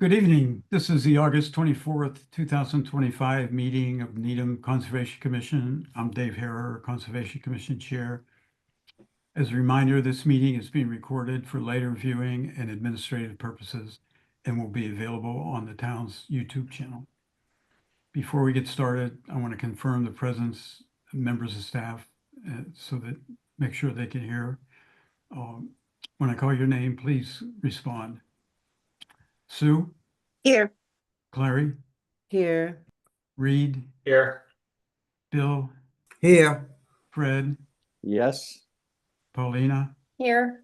Good evening. This is the August 24th, 2025 meeting of Needham Conservation Commission. I'm Dave Harrer, Conservation Commission Chair. As a reminder, this meeting is being recorded for later viewing and administrative purposes and will be available on the town's YouTube channel. Before we get started, I want to confirm the presence of members of staff so that make sure they can hear. When I call your name, please respond. Sue, Here. Clary, Here. Reed, Here. Bill, Here. Fred, Yes. Paulina, Here.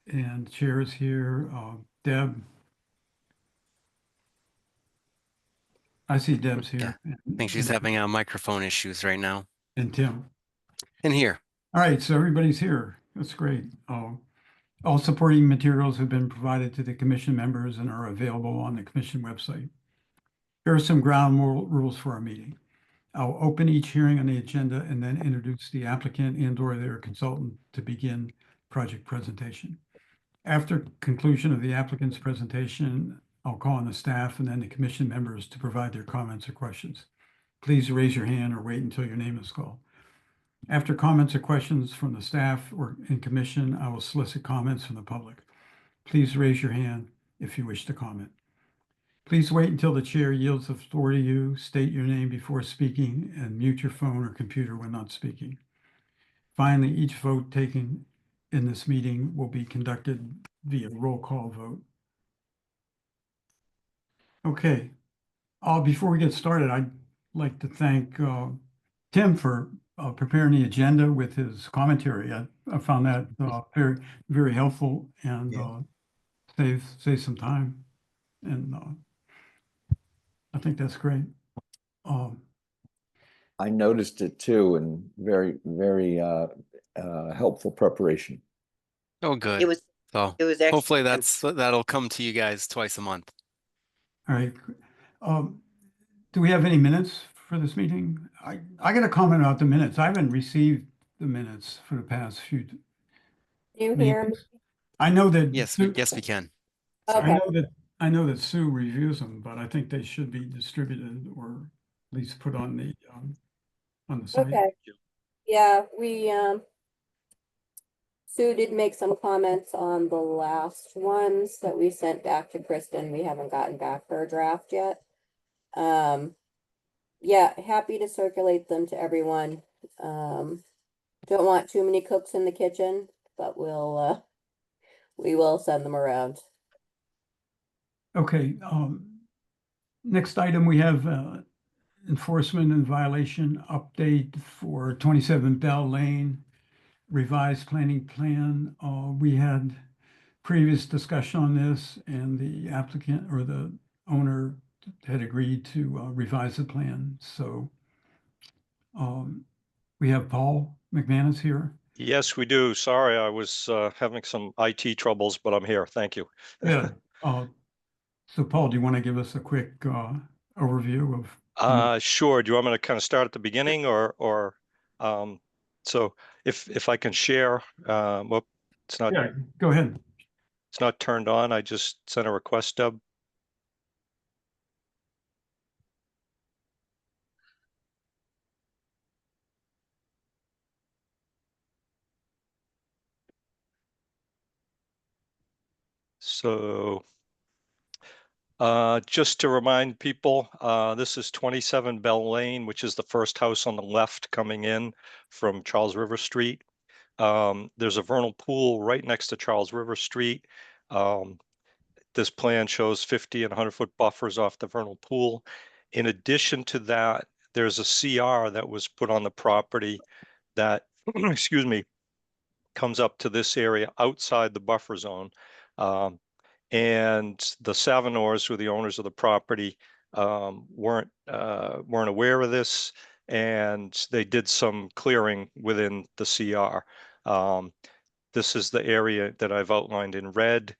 and Chair is here. Deb. I see Deb's here. I think she's having microphone issues right now. And Tim. And here. All right, so everybody's here. That's great. All supporting materials have been provided to the commission members and are available on the commission website. Here are some ground rules for our meeting. I'll open each hearing on the agenda and then introduce the applicant and/or their consultant to begin project presentation. After conclusion of the applicant's presentation, I'll call on the staff and then the commission members to provide their comments or questions. Please raise your hand or wait until your name is called. After comments or questions from the staff or in commission, I will solicit comments from the public. Please raise your hand if you wish to comment. Please wait until the chair yields the floor to you, state your name before speaking, and mute your phone or computer when not speaking. Finally, each vote taken in this meeting will be conducted via roll call vote. Okay, before we get started, I'd like to thank Tim for preparing the agenda with his commentary. I found that very, very helpful and save some time. And I think that's great. I noticed it too, and very, very helpful prepreration. Oh, good. It was actually Hopefully that'll come to you guys twice a month. All right. Do we have any minutes for this meeting? I got a comment about the minutes. I haven't received the minutes for the past few. You hear me? I know that. Yes, yes, we can. Okay. I know that Sue reviews them, but I think they should be distributed or at least put on the site. Okay. Yeah, Sue did make some comments on the last ones that we sent back to Kristen. We haven't gotten back her draft yet. Yeah, happy to circulate them to everyone. Don't want too many cooks in the kitchen, but we will send them around. Okay, next item, we have enforcement and violation update for 27 Bell Lane, revised planning plan. We had previous discussion on this and the applicant or the owner had agreed to revise the plan. So we have Paul McManus here. Yes, we do. Sorry, I was having some IT troubles, but I'm here. Thank you. Yeah. So Paul, do you want to give us a quick overview of? Sure. Do you want me to kind of start at the beginning or so if I can share, well, it's not. Yeah, go ahead. It's not turned on. I just sent a request, Deb. So just to remind people, this is 27 Bell Lane, which is the first house on the left coming in from Charles River Street. There's a vernal pool right next to Charles River Street. This plan shows 50 and 100-foot buffers off the vernal pool. In addition to that, there's a CR that was put on the property that, excuse me, comes up to this area outside the buffer zone. And the Savinors, who are the owners of the property, weren't aware of this, and they did some clearing within the CR. This is the area that I've outlined in red.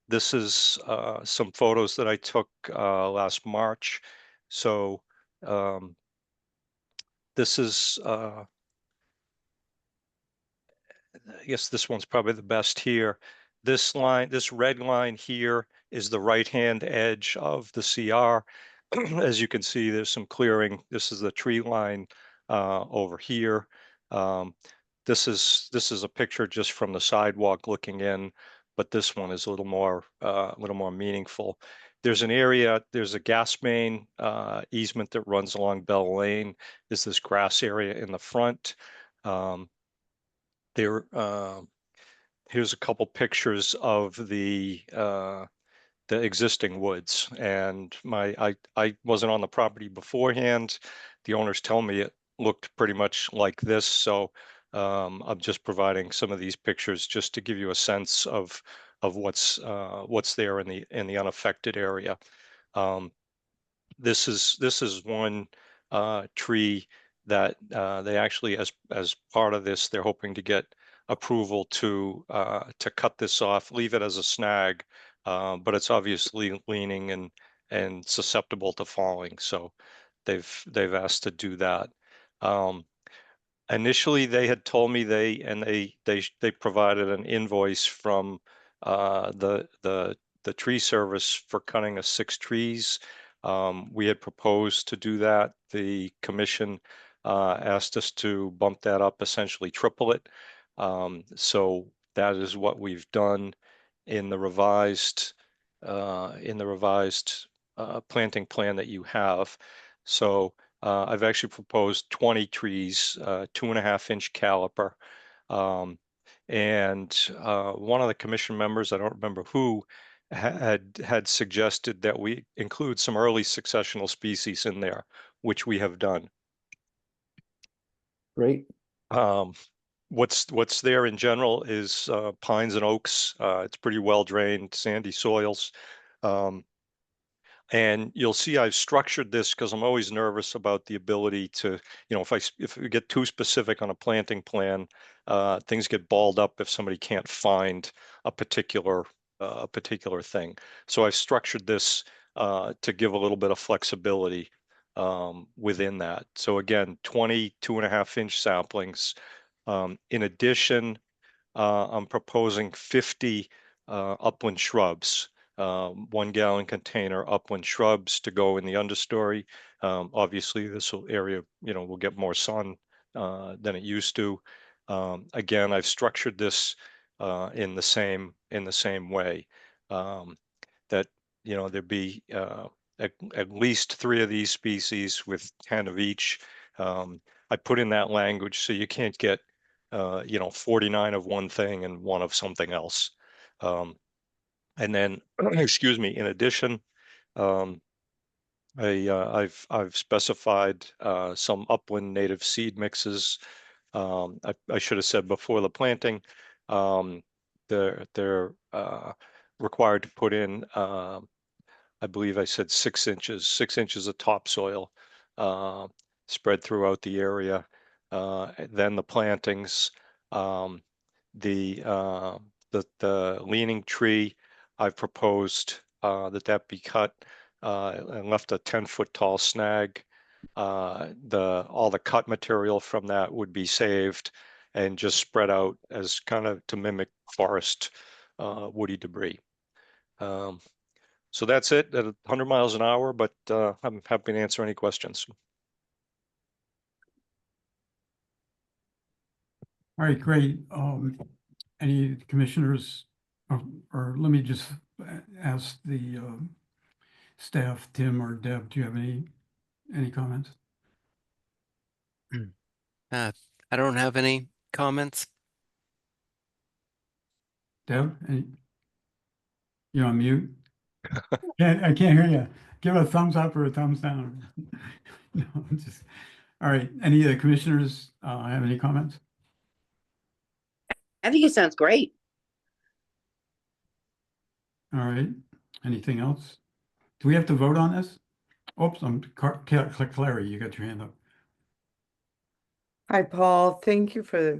This is some photos that I took last March. So this is, I guess this one's probably the best here. This line, this red line here is the right-hand edge of the CR. As you can see, there's some clearing. This is the tree line over here. This is a picture just from the sidewalk looking in, but this one is a little more meaningful. There's an area, there's a gas main easement that runs along Bell Lane. There's this grass area in the front. Here's a couple pictures of the existing woods, and I wasn't on the property beforehand. The owners tell me it looked pretty much like this, so I'm just providing some of these pictures just to give you a sense of what's there in the unaffected area. This is one tree that they actually, as part of this, they're hoping to get approval to cut this off, leave it as a snag, but it's obviously leaning and susceptible to falling, so they've asked to do that. Initially, they had told me they provided an invoice from the tree service for cutting of 6 trees. We had proposed to do that. The commission asked us to bump that up, essentially triple it. So that is what we've done in the revised planting plan that you have. So I've actually proposed 20 trees, 2.5-inch caliper. And one of the commission members, I don't remember who, had suggested that we include some early successional species in there, which we have done. Great. What's there in general is pines and oaks. It's pretty well drained, sandy soils. And you'll see I've structured this because I'm always nervous about the ability to, if we get too specific on a planting plan, things get balled up if somebody can't find a particular thing. So I've structured this to give a little bit of flexibility within that. So again, 20 2.5-inch saplings. In addition, I'm proposing 50 upland shrubs. 1-gallon container upland shrubs to go in the understory. Obviously, this area, will get more sun than it used to. Again, I've structured this in the same way, that there'd be at least 3 of these species with 10 of each. I put in that language so you can't get 49 of one thing and 1 of something else. And then, excuse me, in addition, I've specified some upland native seed mixes. I should have said before the planting, they're required to put in, I believe I said 6 inches of topsoil spread throughout the area. Then the plantings, the leaning tree, I've proposed that be cut and left a 10-foot tall snag. All the cut material from that would be saved and just spread out as kind of to mimic forest woody debris. So that's it at 100 miles an hour, but I'm happy to answer any questions. All right, great. Any commissioners, or let me just ask the staff, Tim or Deb, do you have any comments? I don't have any comments. Deb, you're on mute? I can't hear you. Give a thumbs up or a thumbs down. No, all right. Any of the commissioners have any comments? I think it sounds great. All right. Anything else? Do we have to vote on this? Oops, Clary, you got your hand up. Hi, Paul. Thank you for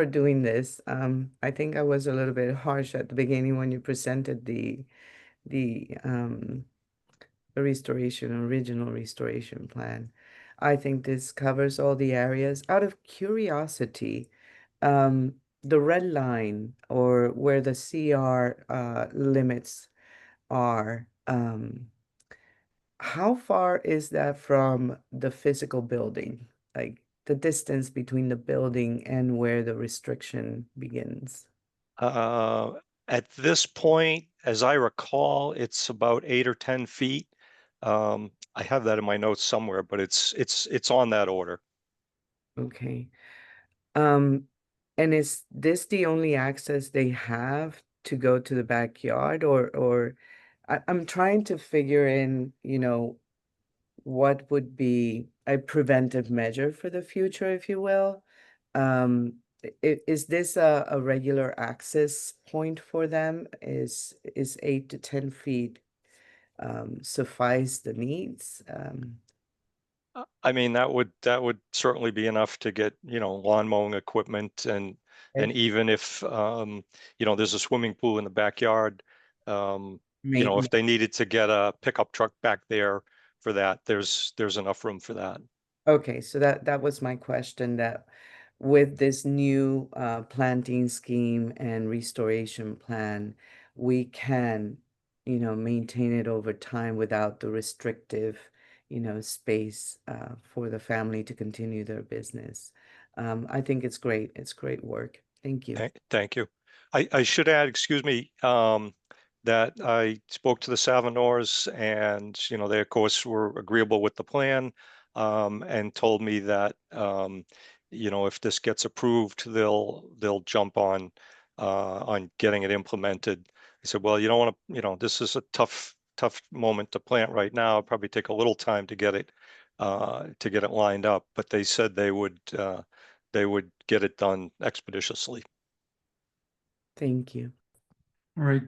doing this. I think I was a little bit harsh at the beginning when you presented the original restoration plan. I think this covers all the areas. Out of curiosity, the red line or where the CR limits are, how far is that from the physical building? Like the distance between the building and where the restriction begins? At this point, as I recall, it's about 8 or 10 feet. I have that in my notes somewhere, but it's on that order. Okay. And is this the only access they have to go to the backyard, or I'm trying to figure in, what would be a preventive measure for the future, if you will? Is this a regular access point for them? Is 8 to 10 feet suffice the needs? I mean, that would certainly be enough to get, lawn mowing equipment and Okay. even if, there's a swimming pool in the backyard, Maintenance. if they needed to get a pickup truck back there for that, there's enough room for that. Okay, so that was my question, that with this new planting scheme and restoration plan, we can, maintain it over time without the restrictive, space for the family to continue their business. I think it's great. It's great work. Thank you. Thank you. I should add, excuse me, that I spoke to the Savinors and, they of course were agreeable with the plan, and told me that, if this gets approved, they'll jump on getting it implemented. I said, well, you don't want to, this is a tough moment to plant right now. It'll probably take a little time to get it lined up, but they said they would get it done expeditiously. Thank you. All right,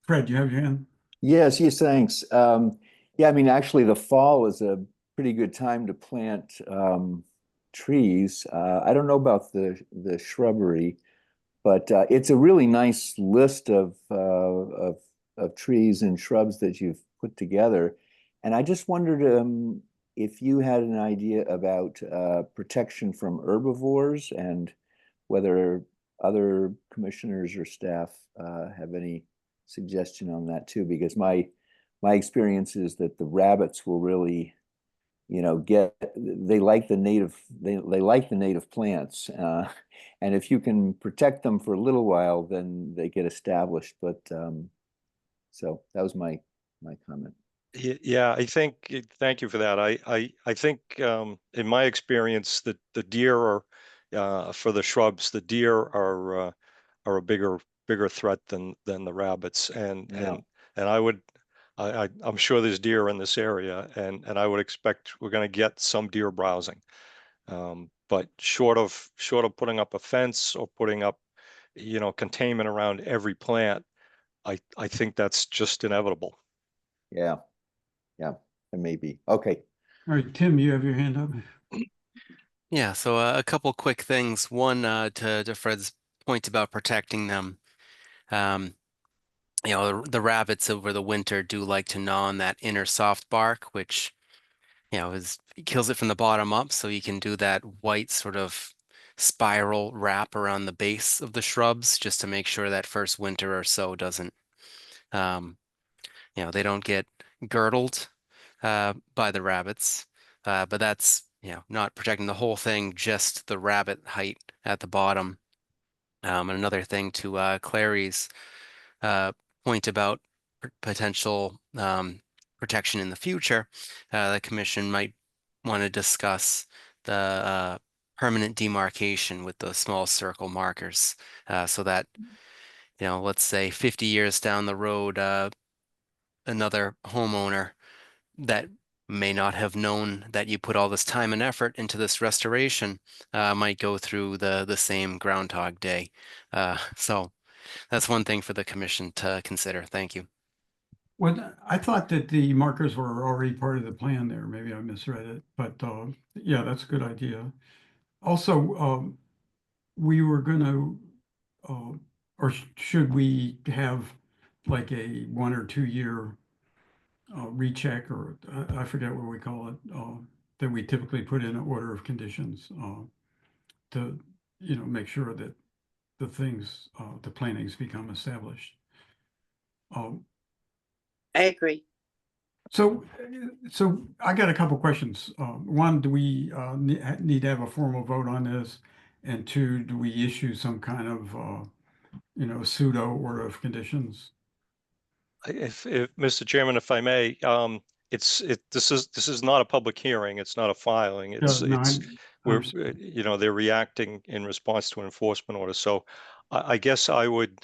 Fred, you have your hand? Yes, thanks. Yeah, I mean, actually, the fall is a pretty good time to plant trees. I don't know about the shrubbery, but it's a really nice list of trees and shrubs that you've put together. And I just wondered if you had an idea about protection from herbivores and whether other commissioners or staff have any suggestion on that too, because my experience is that the rabbits will really, they like the native plants, and if you can protect them for a little while, then they get established. But so that was my comment. Yeah, I think, thank you for that. I think, in my experience, that the deer are, for the shrubs, the deer are a bigger threat than the rabbits. And Yeah. I'm sure there's deer in this area, and I would expect we're going to get some deer browsing. But short of putting up a fence or putting up, containment around every plant, I think that's just inevitable. Yeah, it may be. Okay. All right, Tim, you have your hand up? Yeah, so a couple quick things. One, to Fred's point about protecting them. The rabbits over the winter do like to gnaw on that inner soft bark, which, kills it from the bottom up. So you can do that white sort of spiral wrap around the base of the shrubs just to make sure that first winter or so doesn't, they don't get girdled by the rabbits. But that's, not protecting the whole thing, just the rabbit height at the bottom. And another thing to Clary's point about potential protection in the future, the commission might want to discuss the permanent demarcation with those small circle markers, so that, let's say 50 years down the road, another homeowner that may not have known that you put all this time and effort into this restoration might go through the same Groundhog Day. So that's one thing for the commission to consider. Thank you. Well, I thought that the markers were already part of the plan there. Maybe I misread it, but yeah, that's a good idea. Also, we were gonna, or should we have like a 1 or 2 year recheck, or I forget what we call it, that we typically put in an order of conditions to, make sure that the things, the plantings become established. Um, I agree. So I got a couple questions. One, do we need to have a formal vote on this? And two, do we issue some kind of, pseudo order of conditions? If Mr. Chairman, if I may, this is not a public hearing. It's not a filing. Yeah, no, We're, understand. they're reacting in response to an enforcement order. So I guess I would,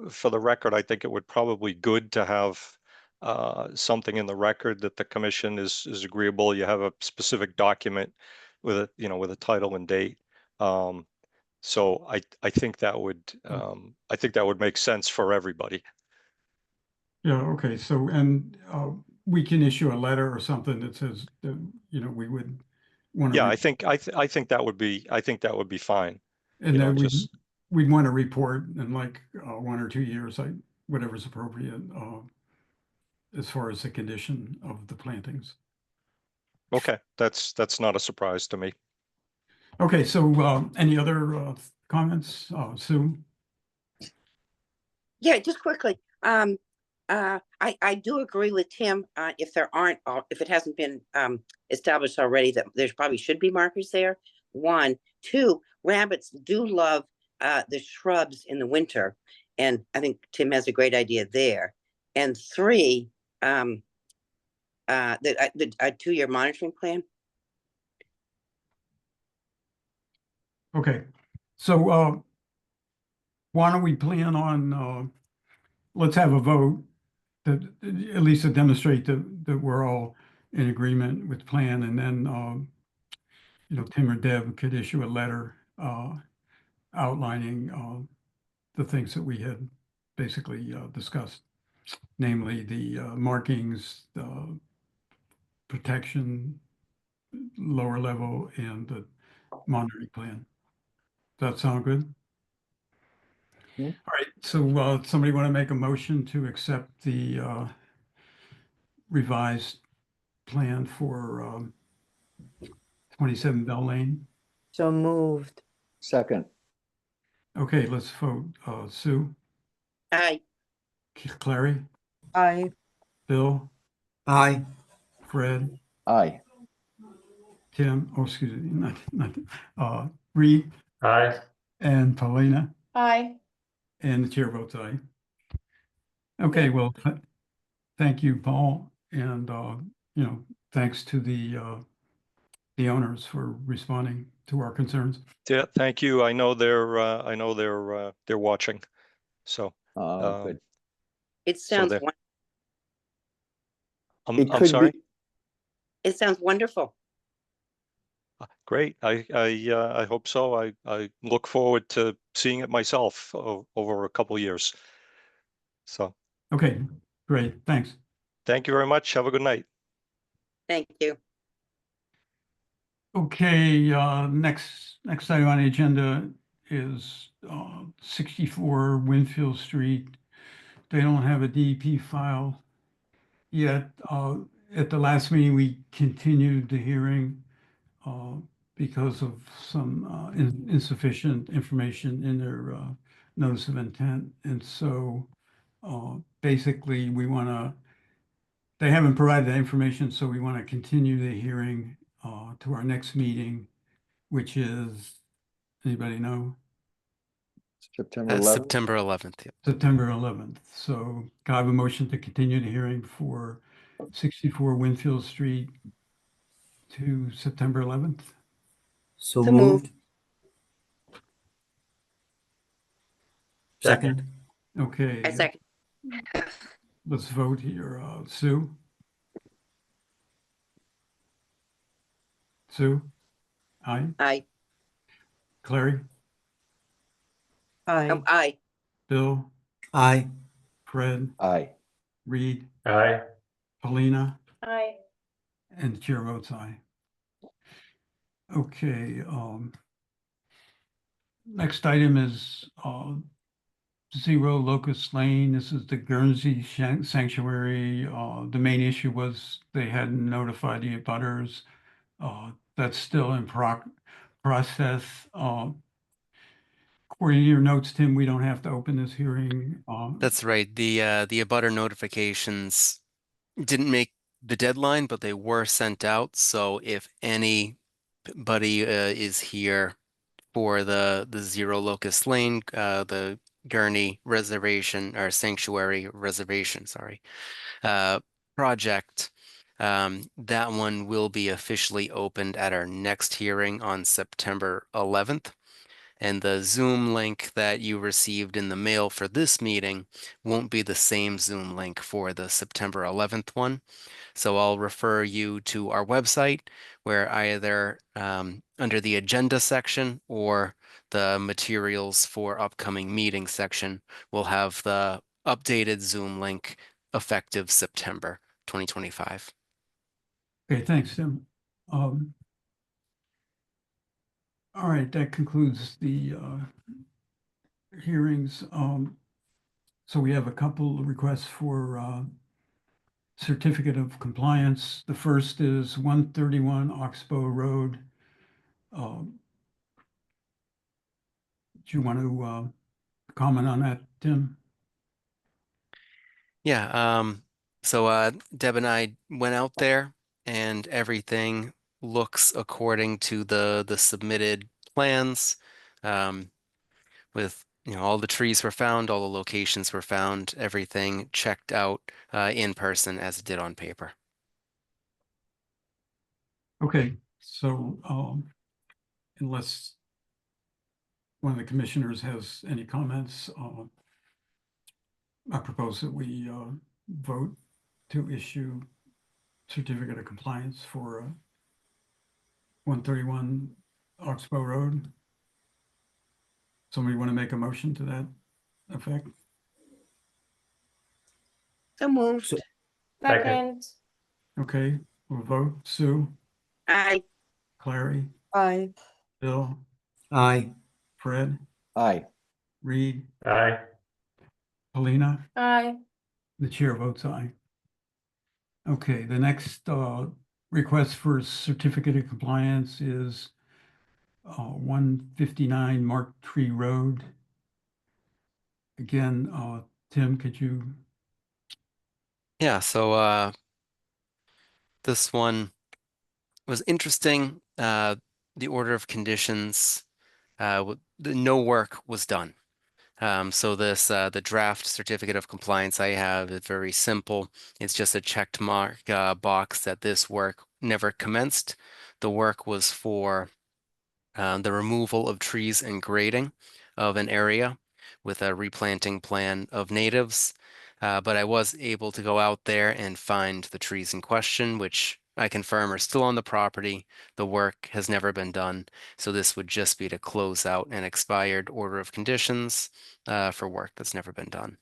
for the record, I think it would probably good to have something in the record that the commission is agreeable. You have a specific document with with a title and date. So I think that would, I think that would make sense for everybody. Yeah, okay, so, and we can issue a letter or something that says, that, we would want to. Yeah, I think that would be fine. And you know, then just we'd want to report in like 1 or 2 years, like whatever's appropriate, as far as the condition of the plantings. okay. That's not a surprise to me. Okay, so any other comments, Sue? Yeah, just quickly. I do agree with Tim. If there aren't, if it hasn't been established already, that there probably should be markers there. 1, 2, rabbits do love the shrubs in the winter, and I think Tim has a great idea there. And 3, the 2-year monitoring plan. Okay, so why don't we plan on, let's have a vote that, at least to demonstrate that we're all in agreement with the plan, and then, Tim or Deb could issue a letter outlining the things that we had basically discussed, namely the markings, the protection, lower level, and the monitoring plan. Does that sound good? Yeah. All right, so somebody want to make a motion to accept the revised plan for 27 Bell Lane? So moved. Second, Okay, let's vote. Sue, Aye. Clary, Aye. Bill, Aye. Fred, aye. Tim, oh, excuse me, not, Reed, Aye. and Paulina, Aye. and the chair votes aye. Okay, well, thank you, Paul, and, thanks to the owners for responding to our concerns. Yeah, thank you. I know they're watching. So Good. It So sounds there- won- It I'm could sorry. be, it sounds wonderful. Great. I hope so. I look forward to seeing it myself over a couple years. So Okay, great, thanks. thank you very much. Have a good night. Thank you. Okay, next item on the agenda is 64 Winfield Street. They don't have a DEP file yet. At the last meeting, we continued the hearing because of some insufficient information in their notice of intent. And so basically, they haven't provided that information, so we want to continue the hearing to our next meeting, which is, anybody know? September 11th. September 11th. Yeah. September 11th. So can I have a motion to continue the hearing for 64 Winfield Street to September 11th? So So moved. moved. Second. Okay, I second. let's vote here. Sue? Sue? Aye. Aye. Clary? Aye. Oh, aye. Bill? Aye. Fred? Aye. Reed? Aye. Paulina? Aye. And the chair votes aye. Okay, next item is 0 Locust Lane. This is the Guernsey Sanctuary. The main issue was they hadn't notified the abutters. That's still in process. For your notes, Tim, we don't have to open this hearing. That's right. The abutter notifications didn't make the deadline, but they were sent out. So if anybody is here for the Zero Locust Lane, the Gurney Reservation or Sanctuary Reservation, sorry, project, that one will be officially opened at our next hearing on September 11th. And the Zoom link that you received in the mail for this meeting won't be the same Zoom link for the September 11th one. So I'll refer you to our website where either under the agenda section or the materials for upcoming meeting section will have the updated Zoom link effective September 2025. Okay, thanks, Tim. All right, that concludes the hearings. So we have a couple of requests for certificate of compliance. The first is 131 Oxbow Road. Do you want to comment on that, Tim? Yeah, so Deb and I went out there and everything looks according to the submitted plans. With all the trees were found, all the locations were found, everything checked out in person as it did on paper. Okay, so unless one of the commissioners has any comments, I propose that we vote to issue certificate of compliance for 131 Oxbow Road. Somebody want to make a motion to that effect? So moved. So- Second. Okay, we'll vote. Sue, Aye. Clary, Aye. Bill, Aye. Fred, Aye. Reed, Aye. Paulina. Aye. The chair votes aye. Okay, the next request for certificate of compliance is 159 Mark Tree Road. Again, Tim, could you? Yeah, so this one was interesting. The order of conditions, no work was done. So this the draft certificate of compliance I have is very simple. It's just a checked mark box that this work never commenced. The work was for the removal of trees and grading of an area with a replanting plan of natives. But I was able to go out there and find the trees in question, which I confirm are still on the property. The work has never been done. So this would just be to close out an expired order of conditions for work that's never been done.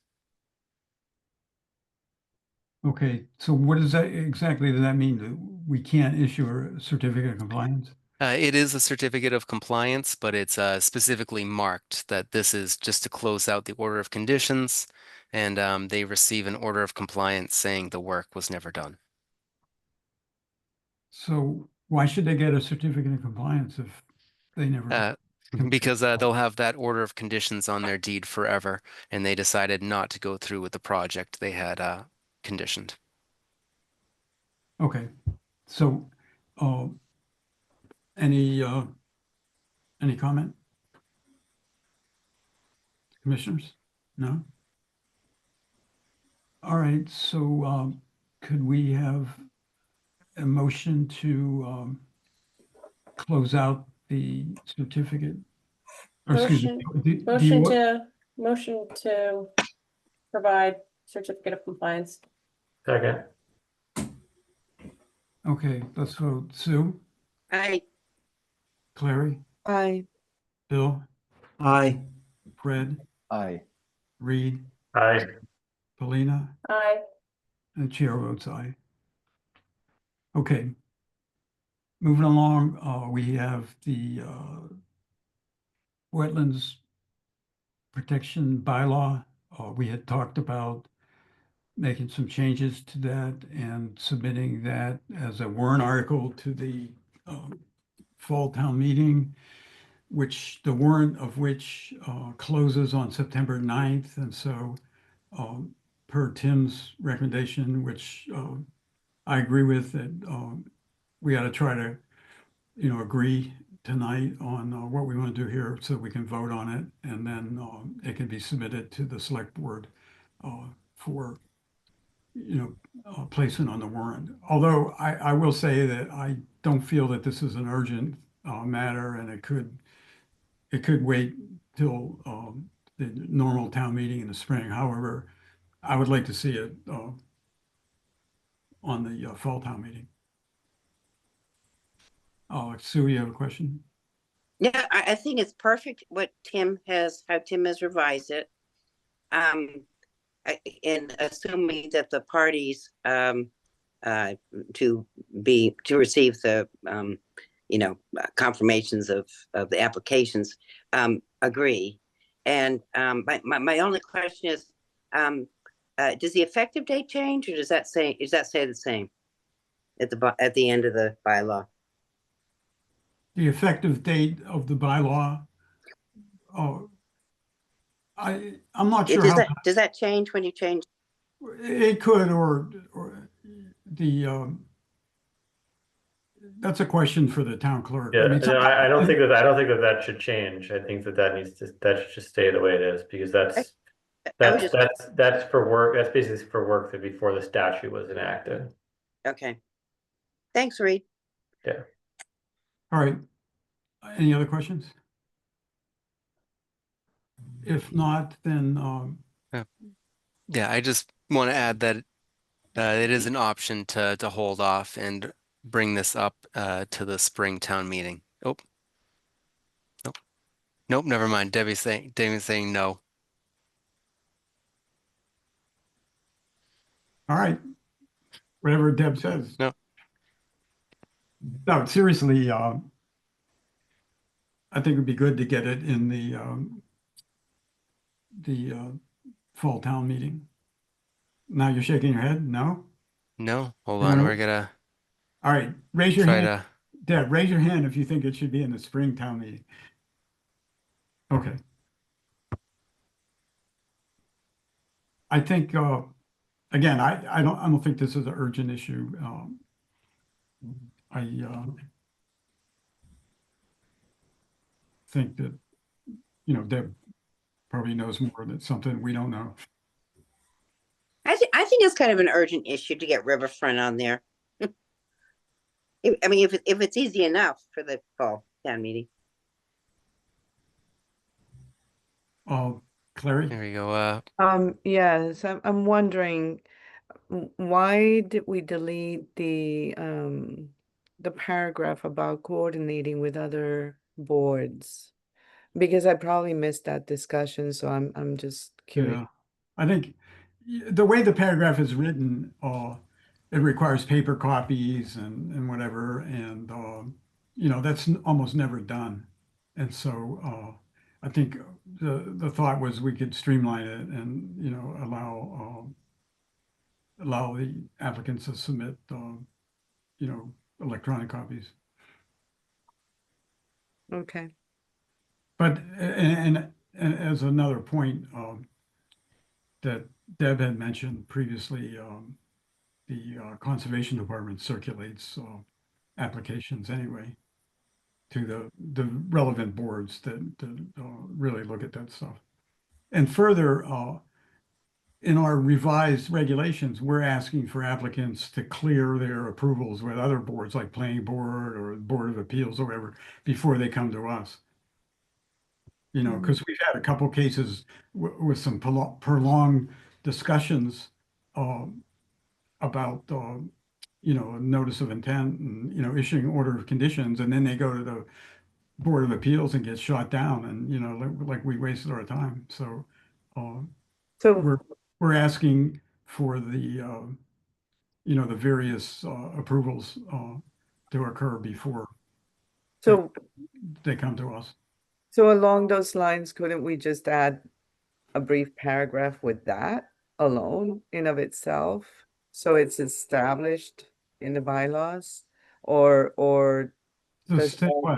Okay, so what does that exactly does that mean? That we can't issue a certificate of compliance? It is a certificate of compliance, but it's specifically marked that this is just to close out the order of conditions, and they receive an order of compliance saying the work was never done. So why should they get a certificate of compliance if they never? Because they'll have that order of conditions on their deed forever, and they decided not to go through with the project they had conditioned. Okay, so any comment? Commissioners? No? All right, so could we have a motion to close out the certificate? Or excuse me, Motion to provide certificate of compliance. Second. Okay, let's vote. Sue, Aye. Clary, Aye. Bill, Aye. Fred, Aye. Reed, Aye. Paulina, Aye. and the chair votes aye. Okay. Moving along, we have the wetlands protection bylaw. We had talked about making some changes to that and submitting that as a warrant article to the fall town meeting. which the warrant of which closes on September 9th. And so per Tim's recommendation, which I agree with, that we ought to try to, agree tonight on what we want to do here so we can vote on it. And then it can be submitted to the select board for, placement on the warrant. Although I will say that I don't feel that this is an urgent matter, and it could wait till the normal town meeting in the spring. However, I would like to see it on the fall town meeting. Sue, you have a question? Yeah, I think it's perfect how Tim has revised it. And assuming that the parties to receive the confirmations of the applications agree. And my only question is, does the effective date change, or does that stay the same at the end of the bylaw? The effective date of the bylaw, I'm not sure how. Does that change when you change? It could, or the, that's a question for the town clerk. Yeah, mean, no, I don't think that should change. I think that should just stay the way it is, because that's for work. That's basically for work that before the statute was enacted. Okay. Thanks, Reed. Yeah. All right. Any other questions? If not, then Yeah, I just want to add that it is an option to hold off and bring this up to the spring town meeting. Oh, nope, never mind. Debbie's saying no. all right. Whatever Deb says. No. No, seriously, I think it'd be good to get it in the fall town meeting. Now you're shaking your head? No? No, hold on. We're gonna All right, raise your try hand. to. Deb, raise your hand if you think it should be in the spring town meeting. Okay. I think, again, I don't think this is an urgent issue. I think that, Deb probably knows more. That's something we don't know. I think it's kind of an urgent issue to get Riverfront on there. I mean, if it's easy enough for the fall town meeting. Clary? There we go. Yes, I'm wondering, why did we delete the paragraph about coordinating with other boards? Because I probably missed that discussion, so I'm just curious. Yeah, I think the way the paragraph is written, it requires paper copies and whatever, and that's almost never done. And so I think the thought was we could streamline it and allow the applicants to submit electronic copies. Okay. But and as another point that Deb had mentioned previously, the Conservation Department circulates applications anyway to the relevant boards that really look at that stuff. And further, in our revised regulations, we're asking for applicants to clear their approvals with other boards like Planning Board or Board of Appeals or whatever before they come to us. Because we've had a couple cases with some prolonged discussions about a notice of intent and issuing order of conditions, and then they go to the Board of Appeals and get shot down, and like we wasted our time. So we're asking for the the various approvals to occur before they come to us. So along those lines, couldn't we just add a brief paragraph with that alone in of itself? So it's established in the bylaws, or Just say Because, what?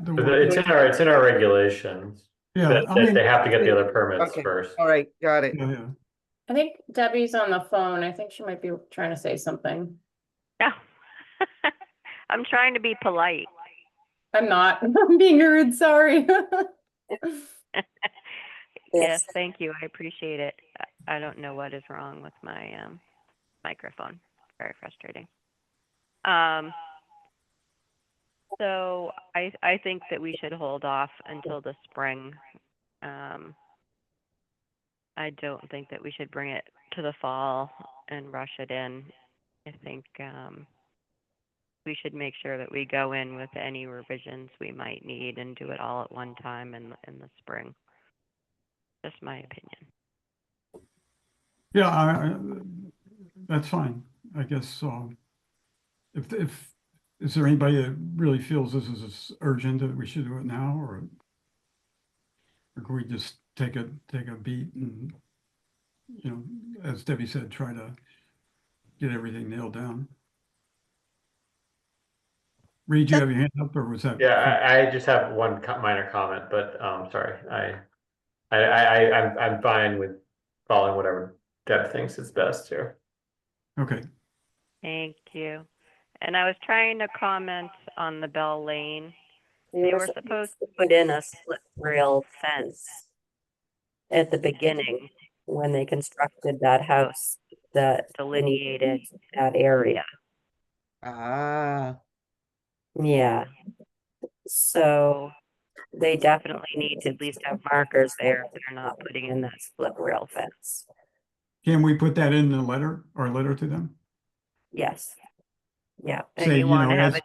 The But what? it's in our regulations. Yeah, That, I that mean, they have to get the other permits okay, first. all right, got it. yeah, yeah. I think Debbie's on the phone. I think she might be trying to say something. No. I'm trying to be polite. I'm not. I'm being rude, sorry. Yes, thank you. I appreciate it. I don't know what is wrong with my microphone. Very frustrating. So I think that we should hold off until the spring. I don't think that we should bring it to the fall and rush it in. I think we should make sure that we go in with any revisions we might need and do it all at one time in the spring. Just my opinion. Yeah, that's fine. I guess, if, is there anybody that really feels this is urgent that we should do it now, or can we just take a beat and, you know, as Debbie said, try to get everything nailed down? Reed, you have your hand up, or was that? Yeah, I just have one minor comment, but sorry, I'm fine with following whatever Deb thinks is best here. Okay, Thank you. And I was trying to comment on the Bell Lane. They were supposed to put in a split rail fence at the beginning when they constructed that house that delineated that area. Ah, Yeah. So they definitely need to at least have markers there if they're not putting in that split rail fence. can we put that in the letter, or letter to them? Yes. Yeah. and Say, you want to have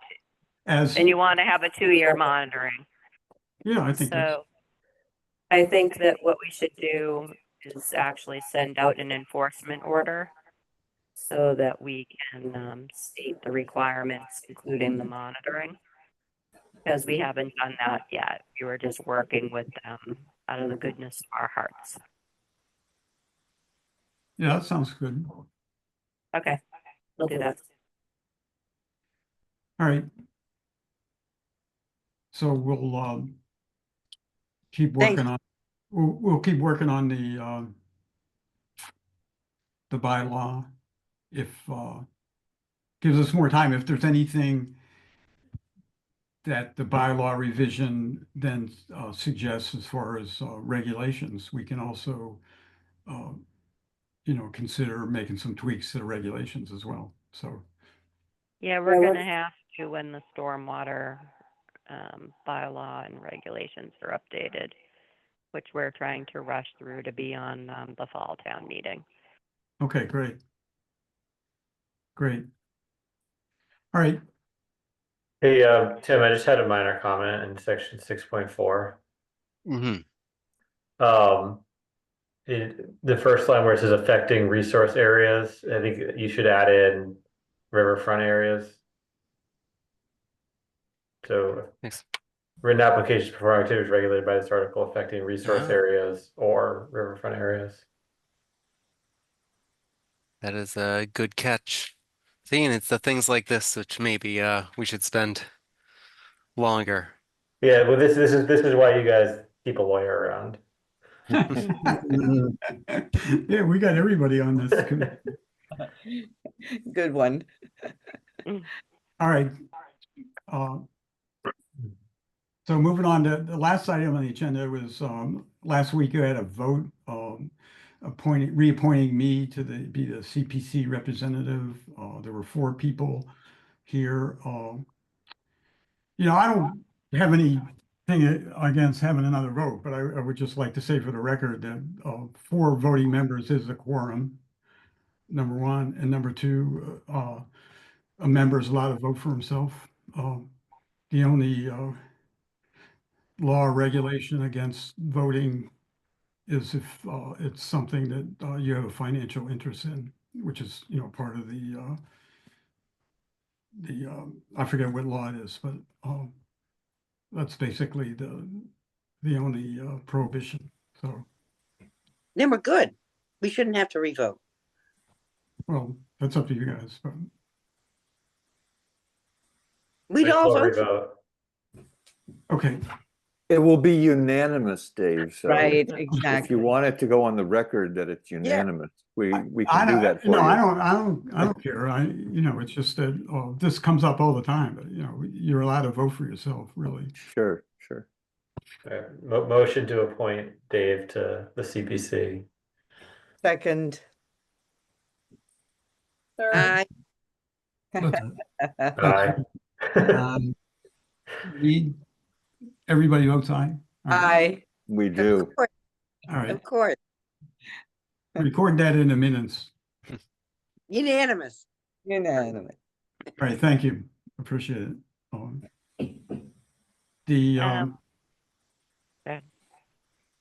as, and you want to have a 2-year monitoring. yeah, I think that's, So I think that what we should do is actually send out an enforcement order so that we can state the requirements, including the monitoring. Because we haven't done that yet. We were just working with them out of the goodness of our hearts. yeah, that sounds good. Okay, we'll do that. All right. So we'll keep working on, we'll keep working on the bylaw. If gives us more time, if there's anything that the bylaw revision then suggests as far as regulations, we can also you know, consider making some tweaks to the regulations as well. So yeah, we're going to have to when the stormwater bylaw and regulations are updated, which we're trying to rush through to be on the fall town meeting. okay, great. Great. All right. Hey, Tim, I just had a minor comment in section 6.4. The first line where it says affecting resource areas, I think you should add in riverfront areas. So Thanks. written applications for activities regulated by this article affecting resource Ah. areas or riverfront areas. That is a good catch. See, and it's the things like this which maybe we should spend longer. Yeah, well, this is why you guys keep a lawyer around. Yeah, we got everybody on this. good one. All right. So moving on to the last item on the agenda was last week you had a vote reappointing me to be the CPC representative. There were 4 people here. You know, I don't have anything against having another vote, but I would just like to say for the record that 4 voting members is a quorum, number 1, and number 2, a member is allowed to vote for himself. The only law or regulation against voting is if it's something that you have a financial interest in, which is, you know, part of the I forget what law it is, but that's basically the only prohibition. So, Then we're good. We shouldn't have to revote. well, that's up to you guys. But We'd Might as all well vote. revote. Okay, It will be unanimous, Dave, so. Right, If exactly. you want it to go on the record that it's unanimous, we I can do that for no, you. I don't care. It's just that, this comes up all the time, but you're allowed to vote for yourself, really. Sure, sure. All right, motion to appoint Dave to the CPC. Second. Third, I, That's it. Aye. Reed, everybody votes aye. All right. Aye. We of do. course, All right, of course, record that in the minutes. unanimous. Unanimous. All right, thank you. Appreciate it. The, Um, Good.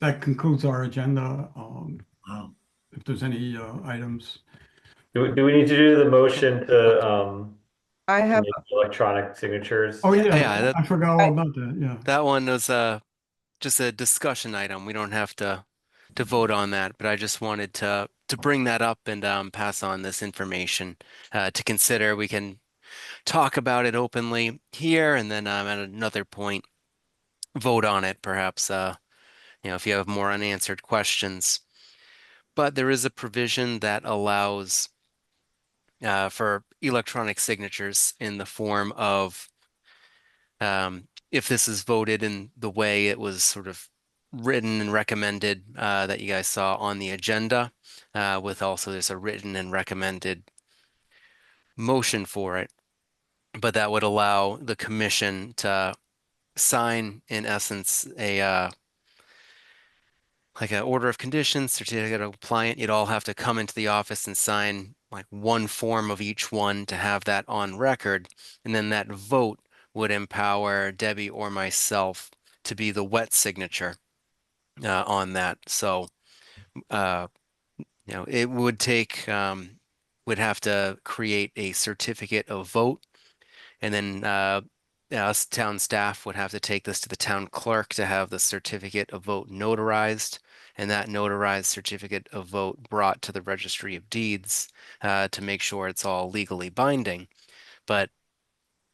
that concludes our agenda. Wow. If there's any, items. Do we need to do the motion to I have, make electronic signatures? Oh, Yeah, yeah, that- I forgot all about that, yeah. That one was just a discussion item. We don't have to vote on that, but I just wanted to bring that up and pass on this information to consider. We can talk about it openly here, and then at another point vote on it, perhaps if you have more unanswered questions. But there is a provision that allows for electronic signatures in the form of if this is voted in the way it was sort of written and recommended that you guys saw on the agenda, with also there's a written and recommended motion for it, but that would allow the commission to sign, in essence, a like an order of conditions, certificate of compliance. You'd all have to come into the office and sign like one form of each one to have that on record, and then that vote would empower Debbie or myself to be the wet signature on that. So, it would take, would have to create a certificate of vote, and then us town staff would have to take this to the town clerk to have the certificate of vote notarized, and that notarized certificate of vote brought to the Registry of Deeds to make sure it's all legally binding. But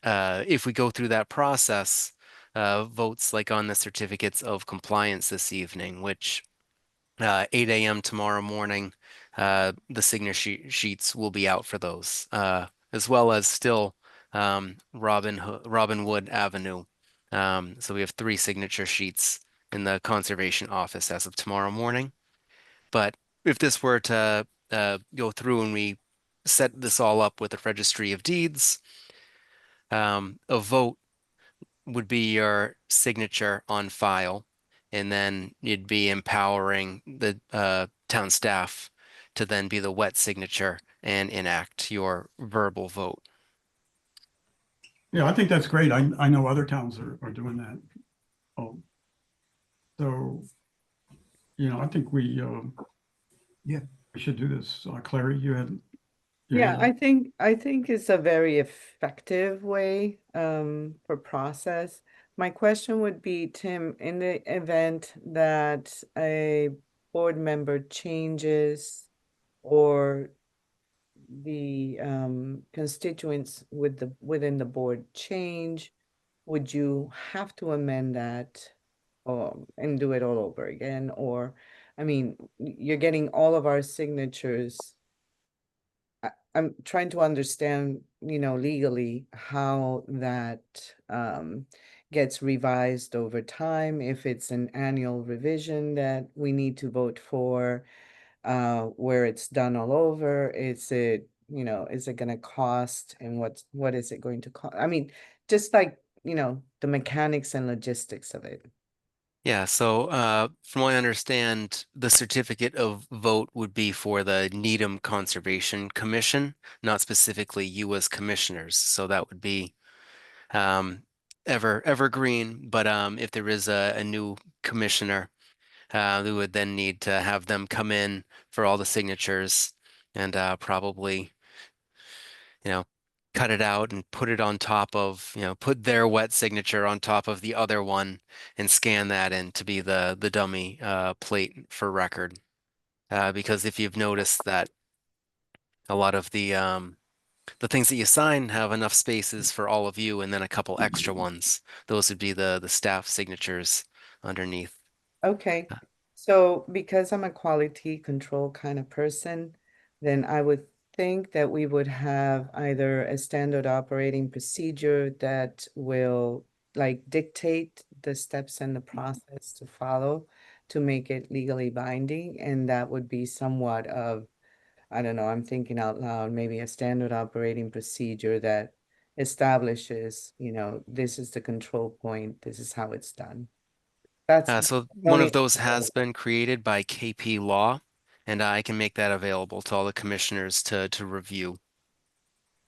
if we go through that process, votes like on the certificates of compliance this evening, which 8 a.m. tomorrow morning, the signature sheets will be out for those, as well as still Robinwood Avenue. So we have 3 signature sheets in the conservation office as of tomorrow morning. But if this were to go through and we set this all up with the Registry of Deeds, a vote would be your signature on file, and then you'd be empowering the town staff to then be the wet signature and enact your verbal vote. Yeah, I think that's great. I know other towns are doing that. So, I think we should do this. Clary, you had. yeah, I think it's a very effective way for process. My question would be, Tim, in the event that a board member changes or the constituents within the board change, would you have to amend that and do it all over again? Or, I mean, you're getting all of our signatures. I'm trying to understand, legally how that gets revised over time, if it's an annual revision that we need to vote for, where it's done all over. Is it gonna cost, and what is it going to cost? I mean, just like, the mechanics and logistics of it. Yeah, so from what I understand, the certificate of vote would be for the Needham Conservation Commission, not specifically you as commissioners. So that would be evergreen. But if there is a new commissioner, we would then need to have them come in for all the signatures and probably, cut it out and put it on top of, put their wet signature on top of the other one and scan that in to be the dummy plate for record. Because if you've noticed that a lot of the the things that you sign have enough spaces for all of you, and then a couple extra ones. Those would be the staff signatures underneath. Okay, so because I'm a quality control kind of person, then I would think that we would have either a standard operating procedure that will like dictate the steps and the process to follow to make it legally binding, and that would be somewhat of, I don't know, I'm thinking out loud, maybe a standard operating procedure that establishes, this is the control point, this is how it's done. That's So the one only of those has been created by KP Law, and I can make that available to all the commissioners to review.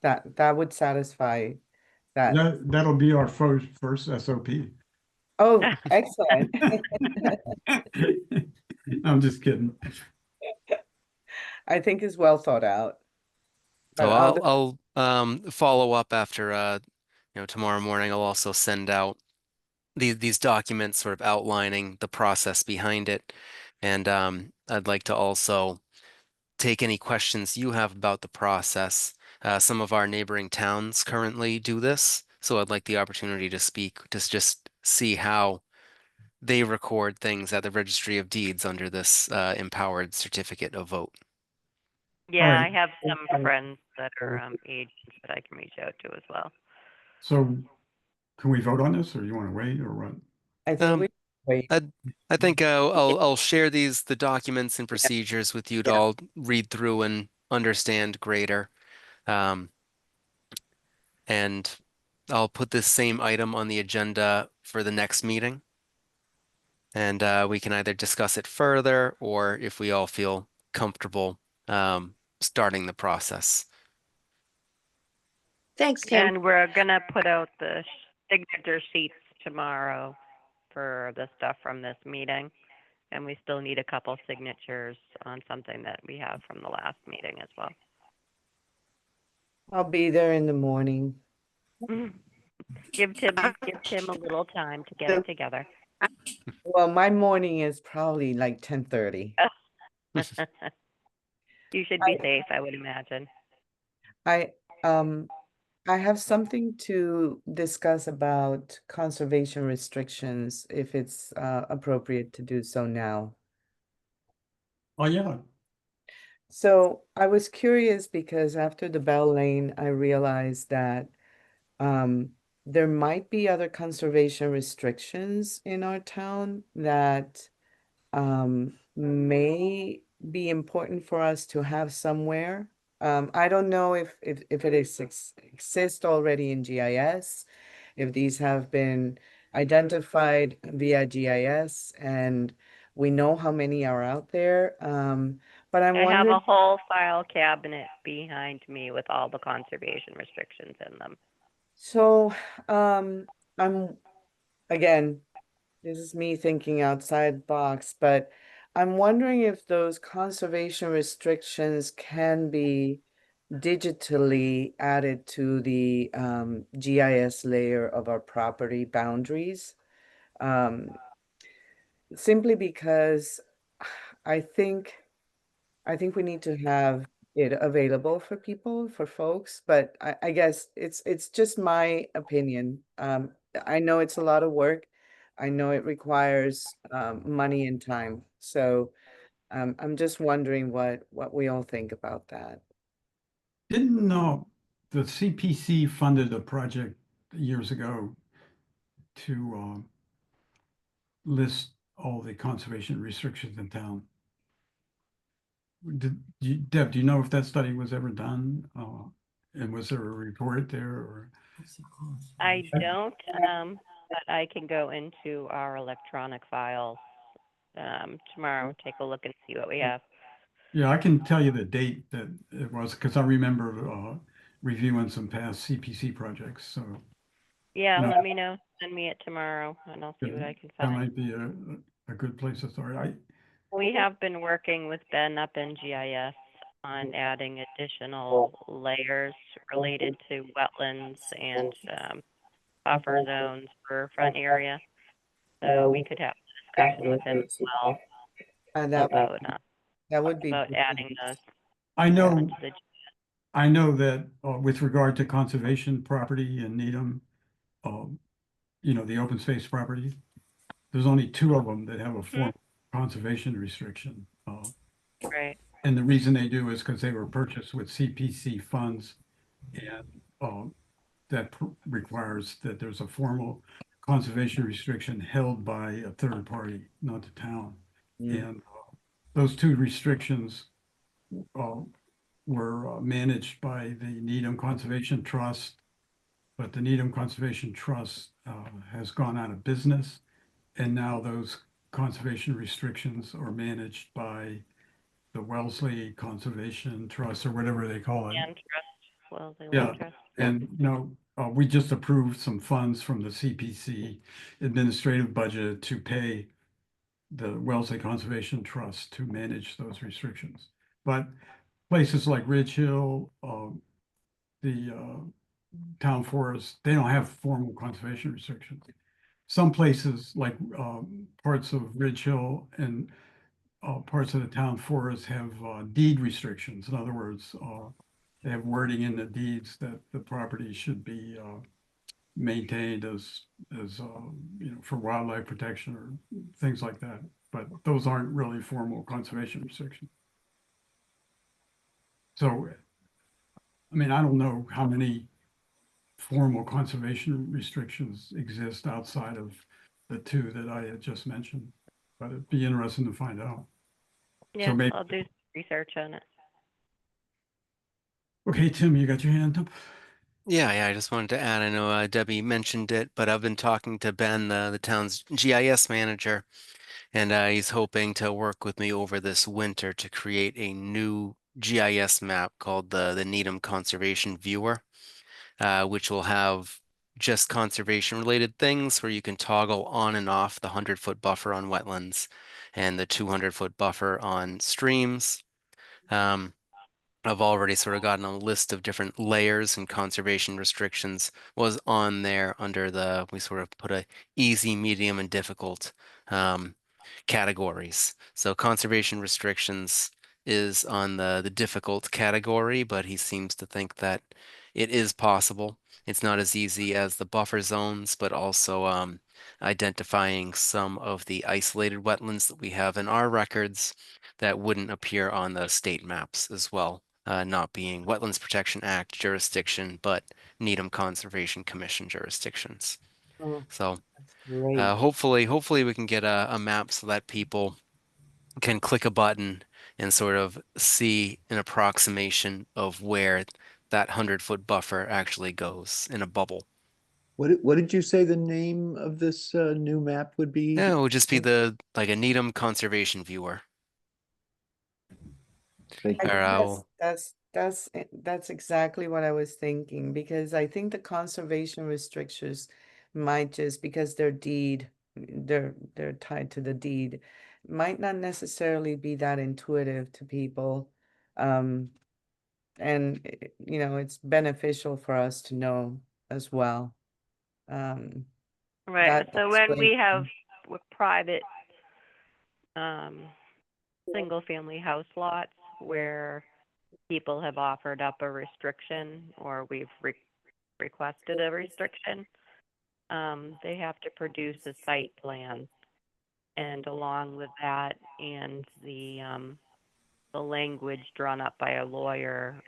that would satisfy that. That'll be our first SOP. Oh, excellent. I'm just kidding. I think is well thought out. So But I'll follow up after tomorrow morning. I'll also send out these documents sort of outlining the process behind it. And I'd like to also take any questions you have about the process. Some of our neighboring towns currently do this, so I'd like the opportunity to speak, to just see how they record things at the Registry of Deeds under this empowered certificate of vote. Yeah, right. I have some Okay. friends that are agents that I can reach out to as well. So can we vote on this, or you want to wait, or what? I think we wait. I think I'll share the documents and procedures with you to Yeah. all read through and understand greater. And I'll put this same item on the agenda for the next meeting. And we can either discuss it further, or if we all feel comfortable starting the process. Thanks, Tim. And we're gonna put out the signature sheets tomorrow for the stuff from this meeting. And we still need a couple signatures on something that we have from the last meeting as well. I'll be there in the morning. Give Tim a little time to get it together. Well, my morning is probably like 10:30. You should be safe, I would imagine. I have something to discuss about conservation restrictions, if it's appropriate to do so now. Oh, yeah. So I was curious because after the Bell Lane, I realized that there might be other conservation restrictions in our town that may be important for us to have somewhere. I don't know if it exists already in GIS, if these have been identified via GIS, and we know how many are out there. But I'm I have wondering. a whole file cabinet behind me with all the conservation restrictions in them. So, again, this is me thinking outside the box, but I'm wondering if those conservation restrictions can be digitally added to the GIS layer of our property boundaries. Simply because I think we need to have it available for people, for folks, but I guess it's just my opinion. I know it's a lot of work. I know it requires money and time. So I'm just wondering what we all think about that. Didn't the CPC funded a project years ago to list all the conservation restrictions in town? Deb, do you know if that study was ever done? And was there a report there, or? I don't, but I can go into our electronic files tomorrow, take a look and see what we have. Yeah, I can tell you the date that it was, because I remember reviewing some past CPC projects, so. Yeah, No. let me know. Send me it tomorrow and I'll see what I can That find. might be a good place to start. We have been working with Ben up in GIS on adding additional layers related to wetlands and buffer zones for front area. So we could have a discussion with him as well And about that would be adding those. I know onto the I know that with regard to conservation property in Needham, the open space property, there's only 2 of them that have a formal conservation restriction. Right. And the reason they do is because they were purchased with CPC funds, and that requires that there's a formal conservation restriction held by a third party, not the town. And those 2 restrictions were managed by the Needham Conservation Trust, but the Needham Conservation Trust has gone out of business, and now those conservation restrictions are managed by the Wellesley Conservation Trust, or whatever they call it. Land trust. Well, the Yeah, land trust. and we just approved some funds from the CPC administrative budget to pay the Wellesley Conservation Trust to manage those restrictions. But places like Ridge Hill, the town forest, they don't have formal conservation restrictions. Some places like parts of Ridge Hill and parts of the town forest have deed restrictions. In other words, they have wording in the deeds that the property should be maintained as for wildlife protection or things like that. But those aren't really formal conservation restrictions. So, I mean, I don't know how many formal conservation restrictions exist outside of the 2 that I had just mentioned, but it'd be interesting to find out. Yeah, maybe- I'll do some research on it. Okay, Tim, you got your hand up? Yeah, I just wanted to add, I know Debbie mentioned it, but I've been talking to Ben, the town's GIS manager, and he's hoping to work with me over this winter to create a new GIS map called the Needham Conservation Viewer, which will have just conservation related things where you can toggle on and off the 100-foot buffer on wetlands and the 200-foot buffer on streams. I've already sort of gotten a list of different layers and conservation restrictions was on there under we sort of put a easy, medium, and difficult categories. So conservation restrictions is on the difficult category, but he seems to think that it is possible. It's not as easy as the buffer zones, but also identifying some of the isolated wetlands that we have in our records that wouldn't appear on the state maps as well. Not being Wetlands Protection Act jurisdiction, but Needham Conservation Commission jurisdictions. Oh, So great. hopefully we can get a map so that people can click a button and sort of see an approximation of where that 100-foot buffer actually goes in a bubble. What did you say the name of this new map would be? Yeah, it would just be like a Needham Conservation Viewer. Thank you. That's exactly what I was thinking, because I think the conservation restrictions might just, because they're tied to the deed, might not necessarily be that intuitive to people. And it's beneficial for us to know as well. Right. That So when we explains- have with private single family house lots where people have offered up a restriction or we've requested a restriction, they have to produce a site plan, and along with that and the language drawn up by a lawyer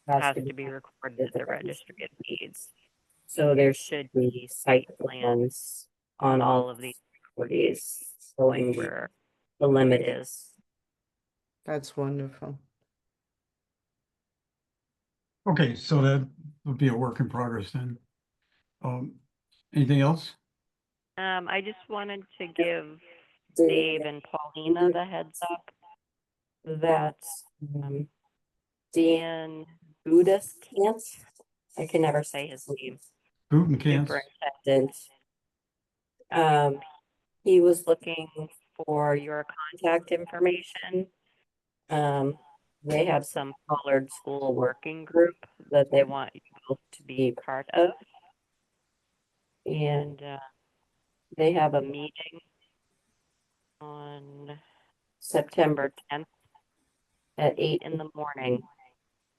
has to be recorded at the registry of deeds. So there should be site plans on all of these properties showing where the limit is. That's wonderful. Okay, so that would be a work in progress then. Anything else? I just wanted to give Dave and Paulina the heads up that Dan Budaskamp, I can never say his name, Gutenkans? superintendent. He was looking for your contact information. They have some colored school working group that they want you both to be part of. And they have a meeting on September 10th at 8 in the morning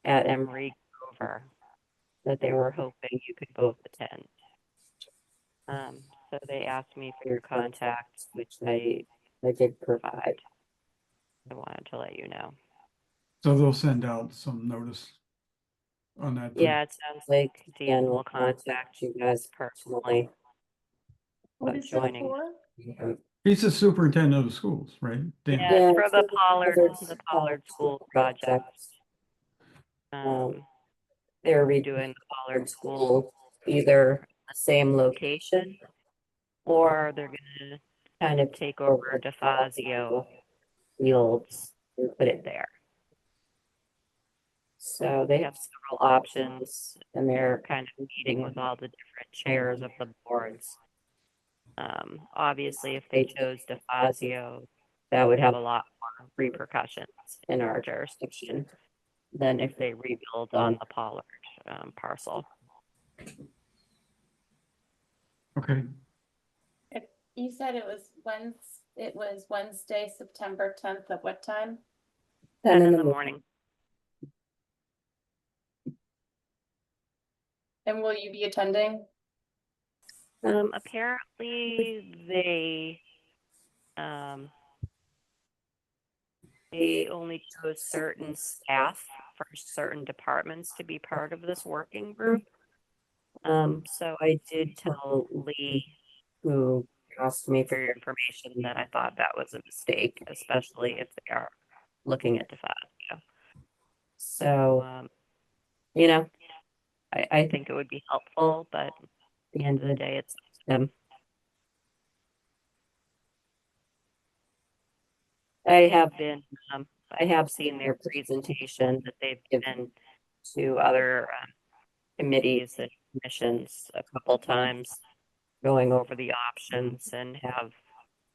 at Emory Grover that they were hoping you could both attend. So they asked me for your contacts, which I did provide. I wanted to let you know. So they'll send out some notice on that. too. Yeah, it sounds like Dan will contact you guys personally. What about is it joining. for? He's the superintendent of the schools, right? Dan? Yeah, for it's the Pollard School project. They're redoing the Pollard School, either the same location, or they're gonna kind of take over DeFazio Fields and put it there. So they have several options, and they're kind of meeting with all the different chairs of the boards. Obviously, if they chose DeFazio, that would have a lot more repercussions in our jurisdiction than if they rebuild on the Pollard parcel. Okay, You said it was Wednesday, September 10th at what time? 10 in the morning. And will you be attending? Apparently they only chose certain staff for certain departments to be part of this working group. So I did tell Lee, who asked me for your information, that I thought that was a mistake, especially if they are looking at DeFazio. So, you know, I think it would be helpful, but at the end of the day, it's up to them. I have seen their presentation that they've given to other committees and commissions a couple times, going over the options, and have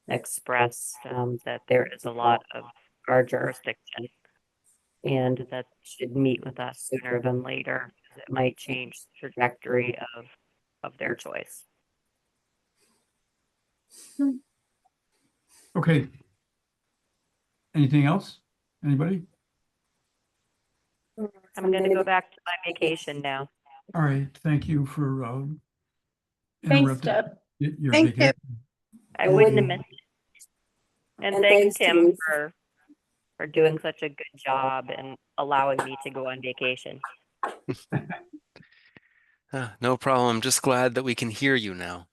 expressed that there is a lot of our jurisdiction and that they should meet with us sooner than later, because it might change the trajectory of their choice. okay. Anything else? Anybody? I'm going to go back to my vacation now. All right, thank you for Thanks, interrupting Deb. your Thank you. vacation. I wouldn't have missed it. And thanks, Tim, for doing such a good job and allowing me to go on vacation. No problem. I'm just glad that we can hear you now.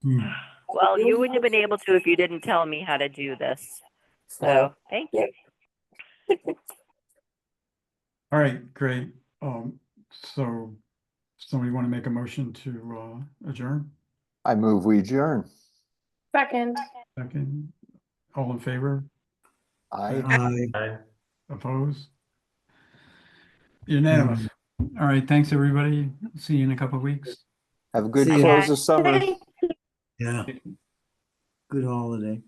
Well, you wouldn't have been able to if you didn't tell me how to do this. So thank you. All right, great. So somebody want to make a motion to adjourn? I move we adjourn. Second. Second, all in favor? Aye. Aye. Aye. Opposed? Unanimous. All right, thanks, everybody. See you in a couple of weeks. Have a good See ya. close of summer. Yeah. Good holiday.